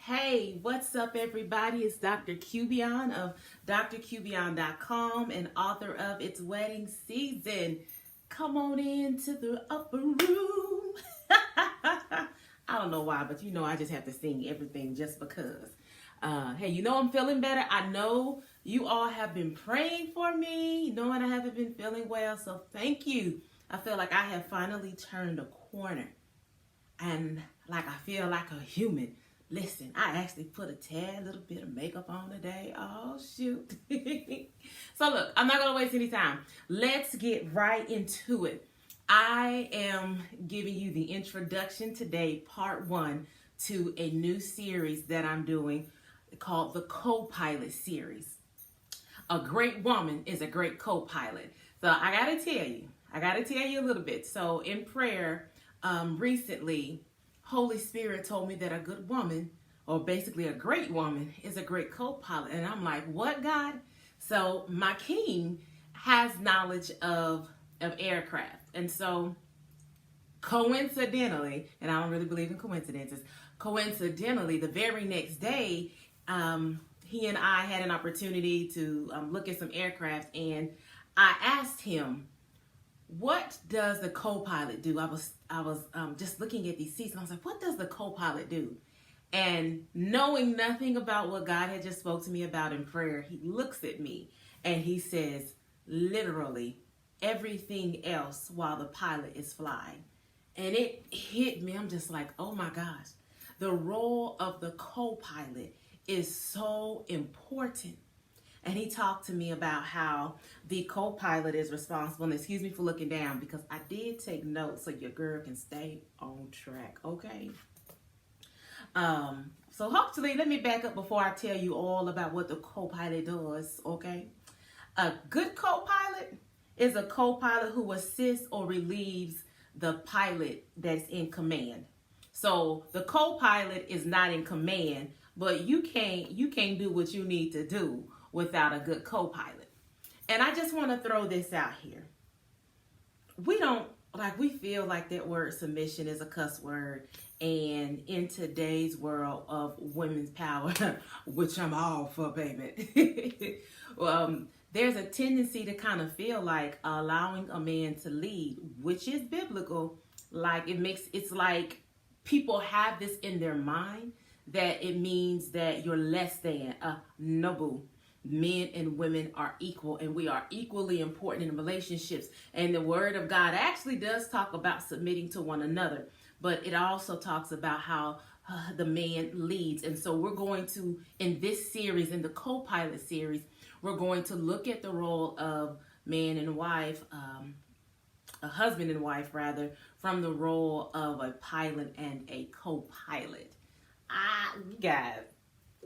Hey, what's up, everybody? It's Dr. Cubion of drcubion.com and author of It's Wedding Season. Come on into the upper room. I don't know why, but you know I just have to sing everything just because. Hey, you know I'm feeling better. I know you all have been praying for me, knowing I haven't been feeling well, so thank you. I feel like I have finally turned a corner. And like I feel like a human. Listen, I actually put a tad little bit of makeup on today. Oh, shoot. So look, I'm not going to waste any time. Let's get right into it. I am giving you the introduction today, part 1, to a new series that I'm doing called the Copilot series. A great woman is a great co-pilot. So I got to tell you a little bit. So in prayer, recently, Holy Spirit told me that a good woman, or basically a great woman, is a great co-pilot. And I'm like, what, God? So my king has knowledge of aircraft. And so coincidentally, and I don't really believe in coincidences, coincidentally, the very next day, he and I had an opportunity to look at some aircraft, and I asked him, what does the co-pilot do? I was just looking at these seats, and I was like, what does the co-pilot do? And knowing nothing about what God had just spoke to me about in prayer, he looks at me and he says, literally everything else while the pilot is flying. And it hit me. I'm just like, oh my gosh, the role of the co-pilot is so important. And he talked to me about how the co-pilot is responsible. And excuse me for looking down because I did take notes so your girl can stay on track, okay? So hopefully, let me back up before I tell you all about what the co-pilot does, okay? A good co-pilot is a co-pilot who assists or relieves the pilot that's in command. So the co-pilot is not in command, but you can't do what you need to do without a good co-pilot. And I just want to throw this out here. We feel like that word submission is a cuss word. And in today's world of women's power, which I'm all for, baby, there's a tendency to kind of feel like allowing a man to lead, which is biblical. It's like people have this in their mind that it means that you're less than. No, boo. Men and women are equal, and we are equally important in relationships. And the Word of God actually does talk about submitting to one another, but it also talks about how the man leads. And so we're going to, in this series, in the co-pilot series, we're going to look at the role of man and wife, a husband and wife rather, from the role of a pilot and a co-pilot. Guys,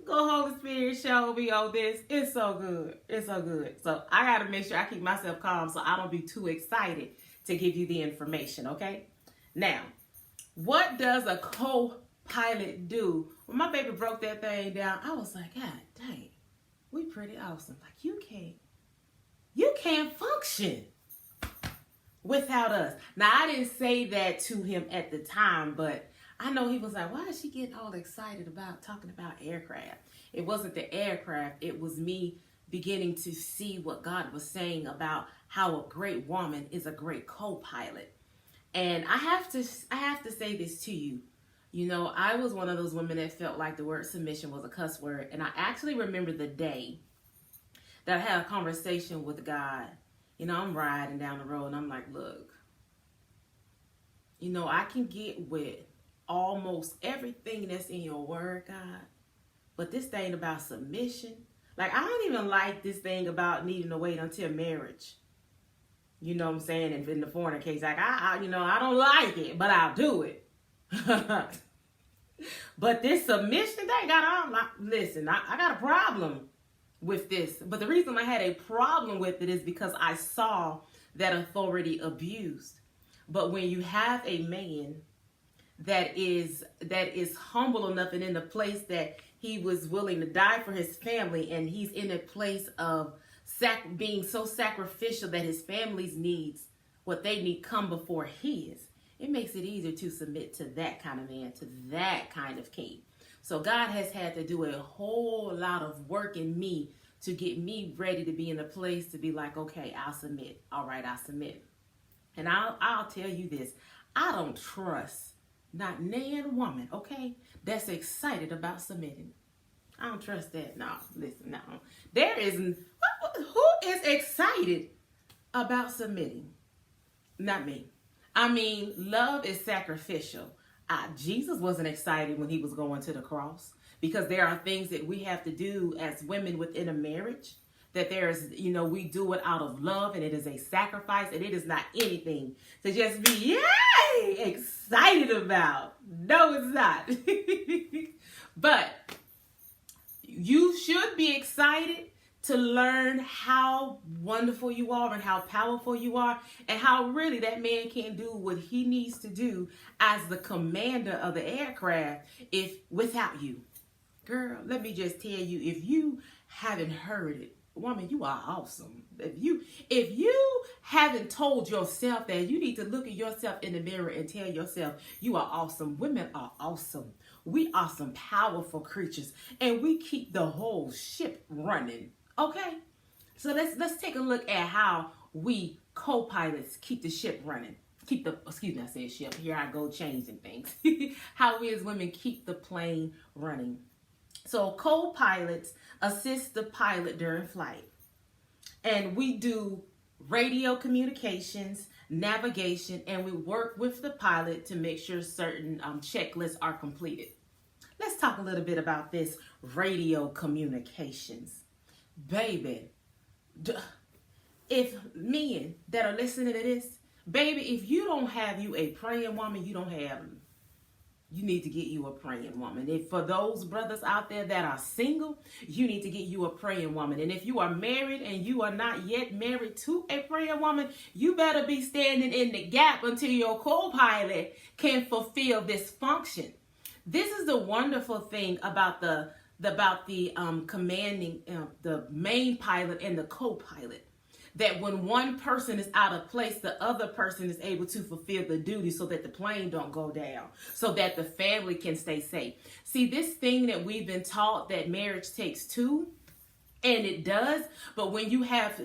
go Holy Spirit, show me on this. It's so good. It's so good. So I got to make sure I keep myself calm so I don't be too excited to give you the information, okay? Now, what does a co-pilot do? When my baby broke that thing down, I was like, God dang, we pretty awesome. Like, you can't function without us. Now, I didn't say that to him at the time, but I know he was like, why is she getting all excited about talking about aircraft? It wasn't the aircraft. It was me beginning to see what God was saying about how a great woman is a great co-pilot. And I have to say this to you. You know, I was one of those women that felt like the word submission was a cuss word. And I actually remember the day that I had a conversation with God. You know, I'm riding down the road and I'm like, look, you know, I can get with almost everything that's in your word, God, but this thing about submission, like, I don't even like this thing about needing to wait until marriage. You know what I'm saying? And in the foreigner case, like, I don't like it, but I'll do it. But this submission thing, listen, I got a problem with this. But the reason I had a problem with it is because I saw that authority abused. But when you have a man that is humble enough and in the place that he was willing to die for his family, and he's in a place of being so sacrificial that his family's needs, what they need, come before his, it makes it easier to submit to that kind of man, to that kind of king. So God has had to do a whole lot of work in me to get me ready to be in a place to be like, okay, I'll submit. All right, I'll submit. And I'll tell you this. I don't trust not nan woman, okay, that's excited about submitting. I don't trust that. No, listen, no. There isn't. Who is excited about submitting? Not me. I mean, love is sacrificial. Jesus wasn't excited when he was going to the cross, because there are things that we have to do as women within a marriage that there's, we do it out of love, and it is a sacrifice, and it is not anything to just be, yay, excited about. No, it's not. But you should be excited to learn how wonderful you are and how powerful you are, and how really that man can do what he needs to do as the commander of the aircraft without you. Girl, let me just tell you, if you haven't heard it, woman, you are awesome. If you haven't told yourself that, you need to look at yourself in the mirror and tell yourself you are awesome. Women are awesome. We are some powerful creatures, and we keep the whole ship running. Okay? So let's take a look at how we co-pilots keep the ship running. I said ship. Here I go changing things. How we as women keep the plane running. So co-pilots assist the pilot during flight. And we do radio communications, navigation, and we work with the pilot to make sure certain checklists are completed. Let's talk a little bit about this radio communications. Baby, if men that are listening to this, baby, if you don't have you a praying woman, you need to get you a praying woman. If for those brothers out there that are single, you need to get you a praying woman. And if you are married and you are not yet married to a praying woman, you better be standing in the gap until your co-pilot can fulfill this function. This is the wonderful thing about the commanding the main pilot and the co-pilot. That when one person is out of place, the other person is able to fulfill the duty so that the plane don't go down, so that the family can stay safe. See, this thing that we've been taught that marriage takes two, and it does, but when you have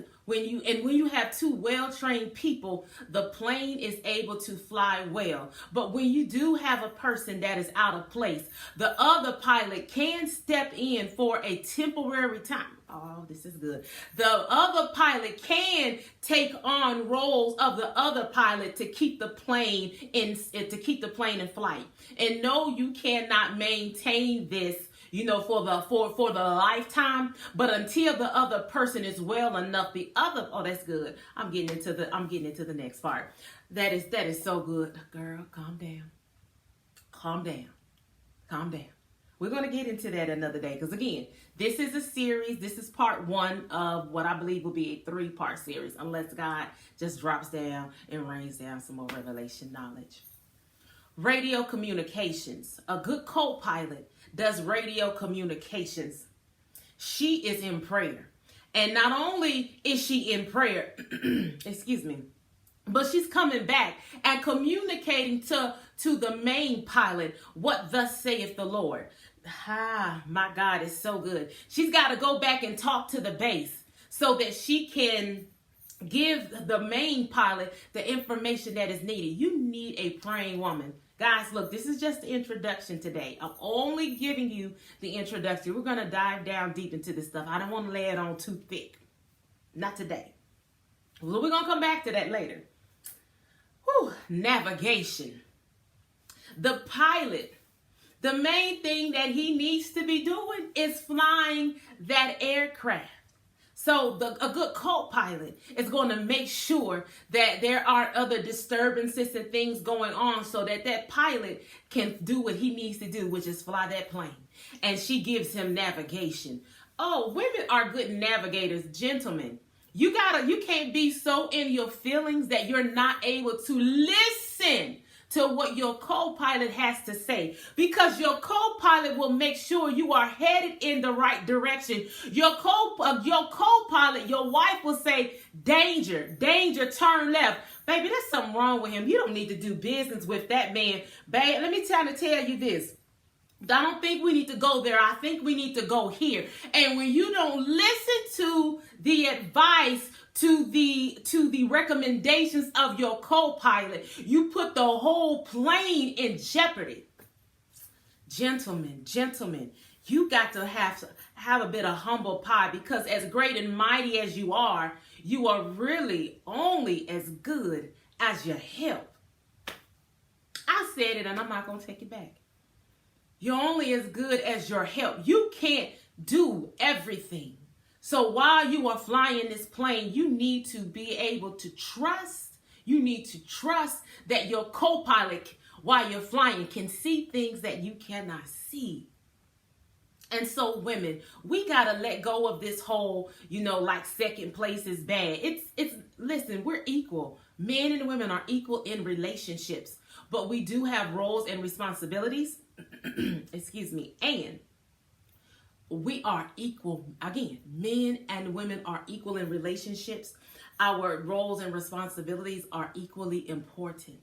two well-trained people, the plane is able to fly well. But when you do have a person that is out of place, the other pilot can step in for a temporary time. Oh, this is good. The other pilot can take on roles of the other pilot to keep the plane in flight. And no, you cannot maintain this, for the lifetime. But until the other person is well enough, that's good. I'm getting into the next part. That is so good. Girl, calm down. Calm down. Calm down. We're going to get into that another day, because again, this is a series. This is part 1 of what I believe will be a 3-part series, unless God just drops down and rains down some more revelation knowledge. Radio communications. A good co-pilot does radio communications. She is in prayer. And not only is she in prayer, excuse me, but she's coming back and communicating to the main pilot what thus saith the Lord. My God, is so good. She's got to go back and talk to the base so that she can give the main pilot the information that is needed. You need a praying woman. Guys, look, this is just the introduction today. I'm only giving you the introduction. We're going to dive down deep into this stuff. I don't want to lay it on too thick. Not today. Well, we're going to come back to that later. Navigation. The pilot, the main thing that he needs to be doing is flying that aircraft. So a good co-pilot is going to make sure that there aren't other disturbances and things going on, so that pilot can do what he needs to do, which is fly that plane. And she gives him navigation. Oh, women are good navigators, gentlemen. You can't be so in your feelings that you're not able to listen to what your co-pilot has to say, because your co-pilot will make sure you are headed in the right direction. Your co-pilot, your wife will say, danger, turn left. Baby, there's something wrong with him. You don't need to do business with that man. Babe, let me tell you this. I don't think we need to go there. I think we need to go here. And when you don't listen to the advice, to the recommendations of your co-pilot, you put the whole plane in jeopardy. Gentlemen, you got to have a bit of humble pie, because as great and mighty as you are really only as good as your help. I said it, and I'm not going to take it back. You're only as good as your help. You can't do everything. So while you are flying this plane, you need to be able to trust. You need to trust that your co-pilot, while you're flying, can see things that you cannot see. And so women, we got to let go of this whole, like second place is bad. Listen, we're equal. Men and women are equal in relationships, but we do have roles and responsibilities. Excuse me. And we are equal. Again, men and women are equal in relationships. Our roles and responsibilities are equally important.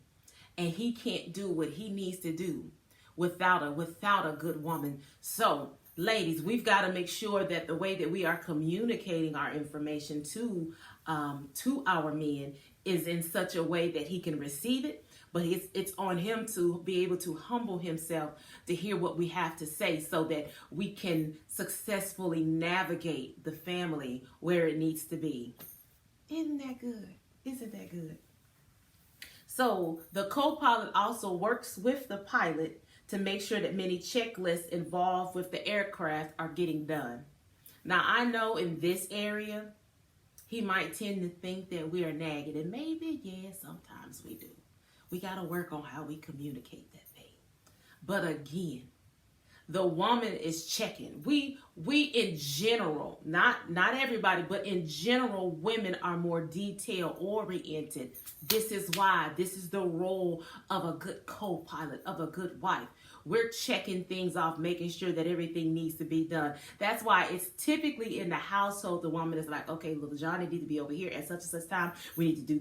And he can't do what he needs to do without a good woman. So, ladies, we've got to make sure that the way that we are communicating our information to our men is in such a way that he can receive it. But it's on him to be able to humble himself to hear what we have to say, so that we can successfully navigate the family where it needs to be. Isn't that good? Isn't that good? So the co-pilot also works with the pilot to make sure that many checklists involved with the aircraft are getting done. Now, I know in this area, he might tend to think that we are nagging. And maybe, yeah, sometimes we do. We got to work on how we communicate that thing. But again, the woman is checking. We in general, not everybody, but in general, women are more detail oriented. This is why. This is the role of a good co-pilot, of a good wife. We're checking things off, making sure that everything needs to be done. That's why it's typically in the household, the woman is like, okay, little Johnny needs to be over here at such and such time. We need to do